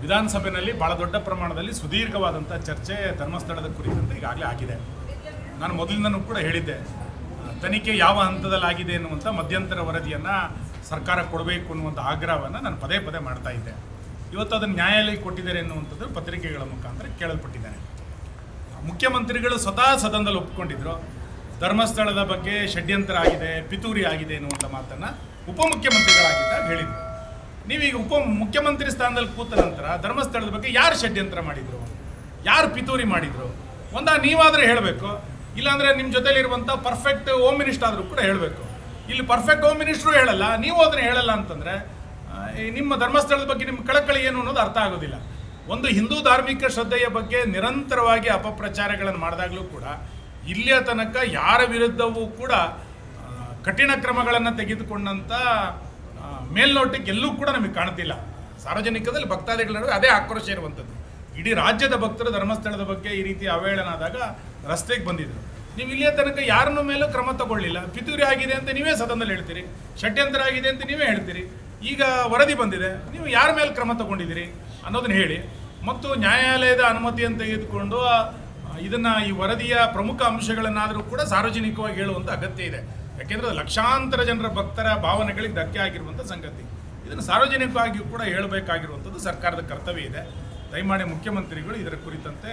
ವಿಧಾನಸಭೆಯಲ್ಲಿ ಭಾಳ ದೊಡ್ಡ ಪ್ರಮಾಣದಲ್ಲಿ ಸುದೀರ್ಘವಾದಂಥ ಚರ್ಚೆ ಧರ್ಮಸ್ಥಳದ ಕುರಿತಂತೆ ಈಗಾಗಲೇ ಆಗಿದೆ. ನಾನು ಮೊದಲಿಂದನೂ ಕೂಡ ಹೇಳಿದ್ದೆ, ತನಿಖೆ ಯಾವ ಹಂತದಲ್ಲಾಗಿದೆ ಎನ್ನುವಂಥ ಮಧ್ಯಂತರ ವರದಿಯನ್ನು ಸರ್ಕಾರ ಕೊಡಬೇಕು ಅನ್ನುವಂಥ ಆಗ್ರಹವನ್ನು ನಾನು ಪದೇ ಪದೇ ಮಾಡ್ತಾ ಇದ್ದೆ. ಇವತ್ತು ಅದನ್ನು ನ್ಯಾಯಾಲಯಕ್ಕೆ ಕೊಟ್ಟಿದ್ದಾರೆ ಎನ್ನುವಂಥದ್ದು ಪತ್ರಿಕೆಗಳ ಮುಖಾಂತರ ಕೇಳಲ್ಪಟ್ಟಿದ್ದೇನೆ. ಮುಖ್ಯಮಂತ್ರಿಗಳು ಸ್ವತಃ ಸದನದಲ್ಲಿ ಒಪ್ಪಿಕೊಂಡಿದ್ರು, ಧರ್ಮಸ್ಥಳದ ಬಗ್ಗೆ ಷಡ್ಯಂತ್ರ ಆಗಿದೆ, ಪಿತೂರಿ ಆಗಿದೆ ಎನ್ನುವಂಥ ಮಾತನ್ನು ಉಪಮುಖ್ಯಮಂತ್ರಿಗಳಾಗಿದ್ದಾಗ ಹೇಳಿದರು. ನೀವೀಗ ಮುಖ್ಯಮಂತ್ರಿ ಸ್ಥಾನದಲ್ಲಿ ಕೂತ ನಂತರ ಧರ್ಮಸ್ಥಳದ ಬಗ್ಗೆ ಯಾರು ಷಡ್ಯಂತ್ರ ಮಾಡಿದರು, ಯಾರು ಪಿತೂರಿ ಮಾಡಿದರು, ನೀವಾದರೆ ಹೇಳಬೇಕು, ಇಲ್ಲಾಂದರೆ ನಿಮ್ಮ ಜೊತೆಲಿರುವಂಥ ಪರ್ಫೆಕ್ಟ್ ಹೋಮ್ ಮಿನಿಸ್ಟರ್ ಆದರೂ ಕೂಡ ಹೇಳಬೇಕು. ಇಲ್ಲಿ ಪರ್ಫೆಕ್ಟ್ ಹೋಮ್ ಮಿನಿಸ್ಟ್ರು ಹೇಳಲ್ಲ, ನೀವು ಅದನ್ನು ಹೇಳಲ್ಲ ಅಂತಂದರೆ ನಿಮ್ಮ ಧರ್ಮಸ್ಥಳದ ಬಗ್ಗೆ ನಿಮ್ಮ ಕಳಕಳಿ ಏನು ಅನ್ನೋದು ಅರ್ಥ ಆಗೋದಿಲ್ಲ. ಒಂದು ಹಿಂದೂ ಧಾರ್ಮಿಕ ಶ್ರದ್ಧೆಯ ಬಗ್ಗೆ ನಿರಂತರವಾಗಿ ಅಪಪ್ರಚಾರಗಳನ್ನು ಮಾಡಿದಾಗಲೂ ಕೂಡ ಇಲ್ಲಿಯ ತನಕ ಯಾರ ವಿರುದ್ಧವೂ ಕೂಡ ಕಠಿಣ ಕ್ರಮಗಳನ್ನು ತೆಗೆದುಕೊಂಡಂಥ ಮೇಲ್ನೋಟಕ್ಕೆ ಎಲ್ಲೂ ಕೂಡ ನಮಗೆ ಕಾಣ್ತಿಲ್ಲ. ಸಾರ್ವಜನಿಕದಲ್ಲಿ ಭಕ್ತಾದಿಗಳ ನಡುವೆ ಅದೇ ಆಕ್ರೋಶ ಇರುವಂಥದ್ದು. ಇಡೀ ರಾಜ್ಯದ ಭಕ್ತರು ಧರ್ಮಸ್ಥಳದ ಬಗ್ಗೆ ಈ ರೀತಿ ಅವಹೇಳನ ಆದಾಗ ರಸ್ತೆಗೆ ಬಂದಿದ್ದರು. ನೀವು ಇಲ್ಲಿಯ ತನಕ ಯಾರನ್ನ ಮೇಲೂ ಕ್ರಮ ತಗೊಳ್ಳಿಲ್ಲ. ಪಿತೂರಿ ಆಗಿದೆ ಅಂತ ನೀವೇ ಸದನದಲ್ಲಿ ಹೇಳ್ತೀರಿ, ಷಡ್ಯಂತ್ರ ಆಗಿದೆ ಅಂತ ನೀವೇ ಹೇಳ್ತೀರಿ. ಈಗ ವರದಿ ಬಂದಿದೆ, ನೀವು ಯಾರ ಮೇಲೆ ಕ್ರಮ ತಗೊಂಡಿದ್ದೀರಿ ಅನ್ನೋದನ್ನ ಹೇಳಿ. ಮತ್ತು ನ್ಯಾಯಾಲಯದ ಅನುಮತಿಯನ್ನು ತೆಗೆದುಕೊಂಡು ಈ ವರದಿಯ ಪ್ರಮುಖ ಅಂಶಗಳನ್ನಾದರೂ ಕೂಡ ಸಾರ್ವಜನಿಕವಾಗಿ ಹೇಳುವಂಥ ಅಗತ್ಯ ಇದೆ. ಯಾಕೆಂದರೆ ಲಕ್ಷಾಂತರ ಜನರ ಭಕ್ತರ ಭಾವನೆಗಳಿಗೆ ಧಕ್ಕೆ ಆಗಿರುವಂಥ ಸಂಗತಿ. ಇದನ್ನು ಸಾರ್ವಜನಿಕವಾಗಿಯೂ ಕೂಡ ಹೇಳಬೇಕಾಗಿರುವಂಥದ್ದು ಸರ್ಕಾರದ ಕರ್ತವ್ಯ ಇದೆ. ದಯಮಾಡಿ ಮುಖ್ಯಮಂತ್ರಿಗಳು ಇದರ ಕುರಿತಂತೆ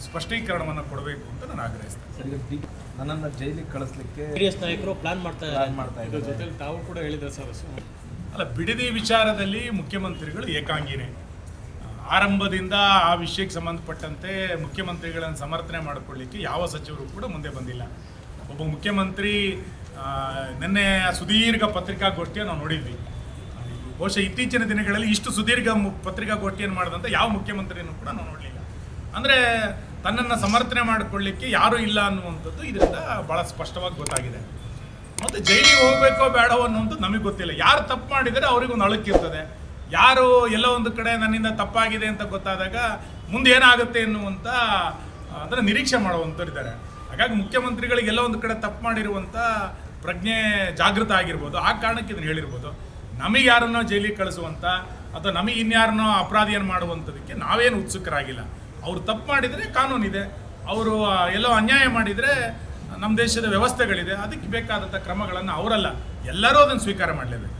ಸ್ಪಷ್ಟೀಕರಣವನ್ನು ಕೊಡಬೇಕು ಅಂತ ನಾನು ಆಗ್ರಹಿಸ್ತೇನೆ. ನನ್ನನ್ನು ಜೈಲಿಗೆ ಕಳಿಸ್ಲಿಕ್ಕೆ ಜೆಡಿಎಸ್ ನಾಯಕರು ಪ್ಲಾನ್ ಮಾಡ್ತಾ ಇದ್ದಾರೆ. ಜೊತೆಲಿ ತಾವು ಕೂಡ ಹೇಳಿದ್ರೆ ಸರ್, ಅಲ್ಲ, ಬಿಡದಿ ವಿಚಾರದಲ್ಲಿ ಮುಖ್ಯಮಂತ್ರಿಗಳು ಏಕಾಂಗಿನೇ. ಆರಂಭದಿಂದ ಆ ವಿಷಯಕ್ಕೆ ಸಂಬಂಧಪಟ್ಟಂತೆ ಮುಖ್ಯಮಂತ್ರಿಗಳನ್ನು ಸಮರ್ಥನೆ ಮಾಡಿಕೊಳ್ಳಿಕ್ಕೆ ಯಾವ ಸಚಿವರು ಕೂಡ ಮುಂದೆ ಬಂದಿಲ್ಲ. ಒಬ್ಬ ಮುಖ್ಯಮಂತ್ರಿ ನಿನ್ನೆ ಸುದೀರ್ಘ ಪತ್ರಿಕಾಗೋಷ್ಠಿಯನ್ನು ನಾವು ನೋಡಿದ್ವಿ. ಬಹುಶಃ ಇತ್ತೀಚಿನ ದಿನಗಳಲ್ಲಿ ಇಷ್ಟು ಸುದೀರ್ಘ ಪತ್ರಿಕಾಗೋಷ್ಠಿಯನ್ನು ಮಾಡಿದಂಥ ಯಾವ ಮುಖ್ಯಮಂತ್ರಿಯನ್ನು ಕೂಡ ನಾವು ನೋಡಲಿಲ್ಲ. ಅಂದರೆ ತನ್ನನ್ನು ಸಮರ್ಥನೆ ಮಾಡಿಕೊಳ್ಳಿಕ್ಕೆ ಯಾರೂ ಇಲ್ಲ ಅನ್ನುವಂಥದ್ದು ಇದರಿಂದ ಭಾಳ ಸ್ಪಷ್ಟವಾಗಿ ಗೊತ್ತಾಗಿದೆ. ಮತ್ತು ಜೈಲಿಗೆ ಹೋಗಬೇಕೋ ಬೇಡವೋ ಅನ್ನುವಂಥದ್ದು ನಮಗೆ ಗೊತ್ತಿಲ್ಲ. ಯಾರು ತಪ್ಪು ಮಾಡಿದರೆ ಅವರಿಗೊಂದು ಅಳುಕಿರ್ತದೆ. ಯಾರು ಎಲ್ಲೋ ಒಂದು ಕಡೆ ನನ್ನಿಂದ ತಪ್ಪಾಗಿದೆ ಅಂತ ಗೊತ್ತಾದಾಗ ಮುಂದೆ ಏನಾಗುತ್ತೆ ಎನ್ನುವಂಥ ಅದನ್ನು ನಿರೀಕ್ಷೆ ಮಾಡುವಂಥವ್ರಿದ್ದಾರೆ. ಹಾಗಾಗಿ ಮುಖ್ಯಮಂತ್ರಿಗಳಿಗೆ ಎಲ್ಲೋ ಒಂದು ಕಡೆ ತಪ್ಪು ಮಾಡಿರುವಂಥ ಪ್ರಜ್ಞೆ ಜಾಗೃತ ಆಗಿರ್ಬೋದು. ಆ ಕಾರಣಕ್ಕೆ ಇದನ್ನು ಹೇಳಿರ್ಬೋದು. ನಮಗೆ ಯಾರನ್ನೋ ಜೈಲಿಗೆ ಕಳಿಸುವಂಥ ಅಥವಾ ನಮಗೆ ಇನ್ಯಾರನ್ನೋ ಅಪರಾಧಿಯನ್ನು ಮಾಡುವಂಥದಕ್ಕೆ ನಾವೇನು ಉತ್ಸುಕರಾಗಿಲ್ಲ. ಅವರು ತಪ್ಪು ಮಾಡಿದರೆ ಕಾನೂನಿದೆ, ಅವರು ಎಲ್ಲೋ ಅನ್ಯಾಯ ಮಾಡಿದರೆ ನಮ್ಮ ದೇಶದ ವ್ಯವಸ್ಥೆಗಳಿದೆ. ಅದಕ್ಕೆ ಬೇಕಾದಂಥ ಕ್ರಮಗಳನ್ನು ಅವರಲ್ಲ, ಎಲ್ಲರೂ ಅದನ್ನು ಸ್ವೀಕಾರ ಮಾಡಲೇಬೇಕು.